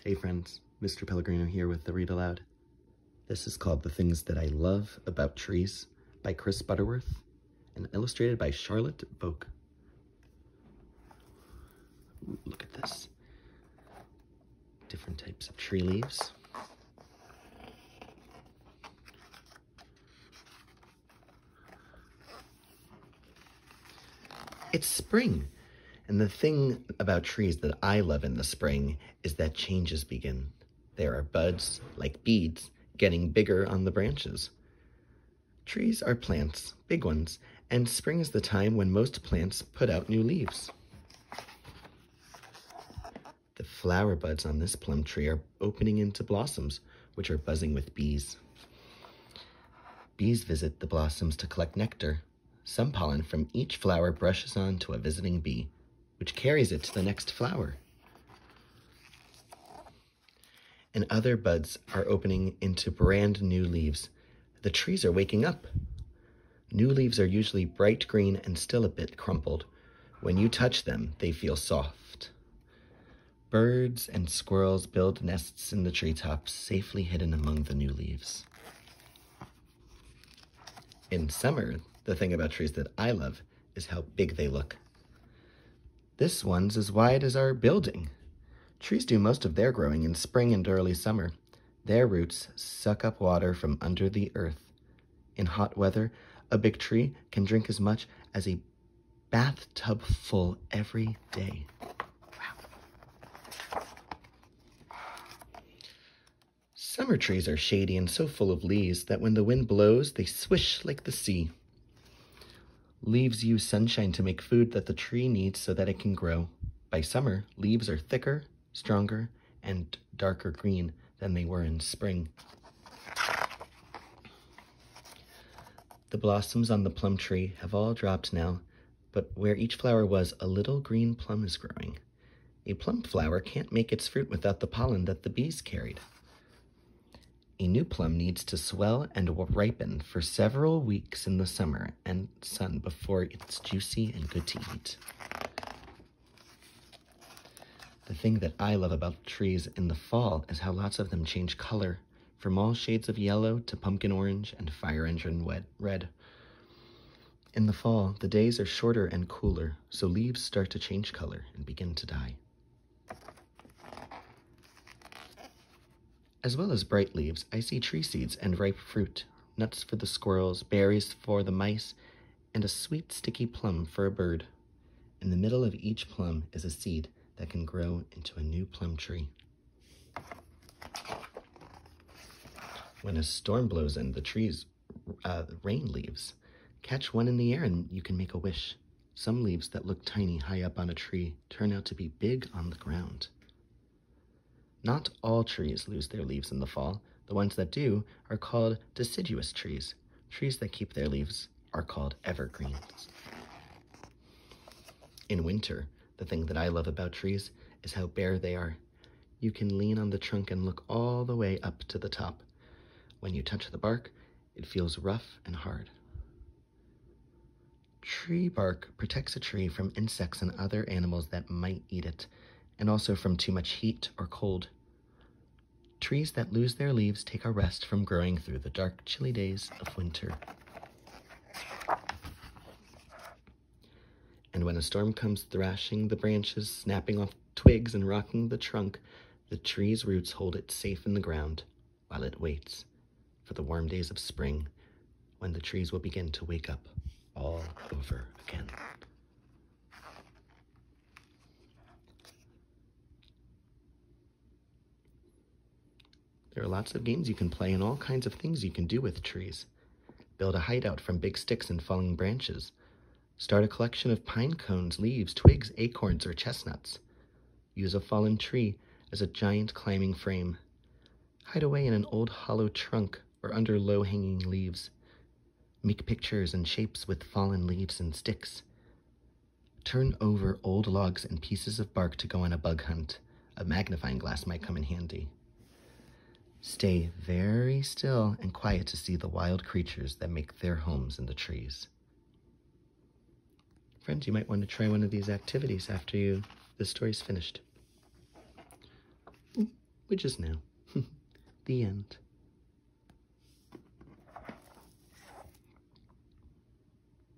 Hey friends, Mr. Pellegrino here with the Read Aloud. This is called The Things That I Love About Trees by Chris Butterworth and illustrated by Charlotte Boak. Ooh, look at this. Different types of tree leaves. It's spring, and the thing about trees that I love in the spring is that changes begin. There are buds, like beads, getting bigger on the branches. Trees are plants, big ones, and spring is the time when most plants put out new leaves. The flower buds on this plum tree are opening into blossoms, which are buzzing with bees. Bees visit the blossoms to collect nectar. Some pollen from each flower brushes on to a visiting bee, which carries it to the next flower. And other buds are opening into brand new leaves. The trees are waking up. New leaves are usually bright green and still a bit crumpled. When you touch them, they feel soft. Birds and squirrels build nests in the treetops, safely hidden among the new leaves. In summer, the thing about trees that I love is how big they look. This one's as wide as our building. Trees do most of their growing in spring and early summer. Their roots suck up water from under the earth. In hot weather, a big tree can drink as much as a bathtub full every day. Wow. Summer trees are shady and so full of leaves that when the wind blows, they swish like the sea. Leaves use sunshine to make food that the tree needs so that it can grow. By summer, leaves are thicker, stronger, and darker green than they were in spring. The blossoms on the plum tree have all dropped now, but where each flower was, a little green plum is growing. A plum flower can't make its fruit without the pollen that the bees carried. A new plum needs to swell and ripen for several weeks in the summer and sun before it's juicy and good to eat. The thing that I love about trees in the fall is how lots of them change color, from all shades of yellow to pumpkin orange and fire engine red. In the fall, the days are shorter and cooler, so leaves start to change color and begin to die. As well as bright leaves, I see tree seeds and ripe fruit, nuts for the squirrels, berries for the mice, and a sweet, sticky plum for a bird. In the middle of each plum is a seed that can grow into a new plum tree. When a storm blows in, the trees rain leaves. Catch one in the air and you can make a wish. Some leaves that look tiny high up on a tree turn out to be big on the ground. Not all trees lose their leaves in the fall. The ones that do are called deciduous trees. Trees that keep their leaves are called evergreens. In winter, the thing that I love about trees is how bare they are. You can lean on the trunk and look all the way up to the top. When you touch the bark, it feels rough and hard. Tree bark protects a tree from insects and other animals that might eat it, and also from too much heat or cold. Trees that lose their leaves take a rest from growing through the dark, chilly days of winter. And when a storm comes thrashing the branches, snapping off twigs and rocking the trunk, the tree's roots hold it safe in the ground while it waits for the warm days of spring when the trees will begin to wake up all over again. There are lots of games you can play and all kinds of things you can do with trees. Build a hideout from big sticks and falling branches. Start a collection of pine cones, leaves, twigs, acorns, or chestnuts. Use a fallen tree as a giant climbing frame. Hide away in an old hollow trunk or under low-hanging leaves. Make pictures and shapes with fallen leaves and sticks. Turn over old logs and pieces of bark to go on a bug hunt. A magnifying glass might come in handy. Stay very still and quiet to see the wild creatures that make their homes in the trees. Friends, you might want to try one of these activities after this story's finished. which is now. The end.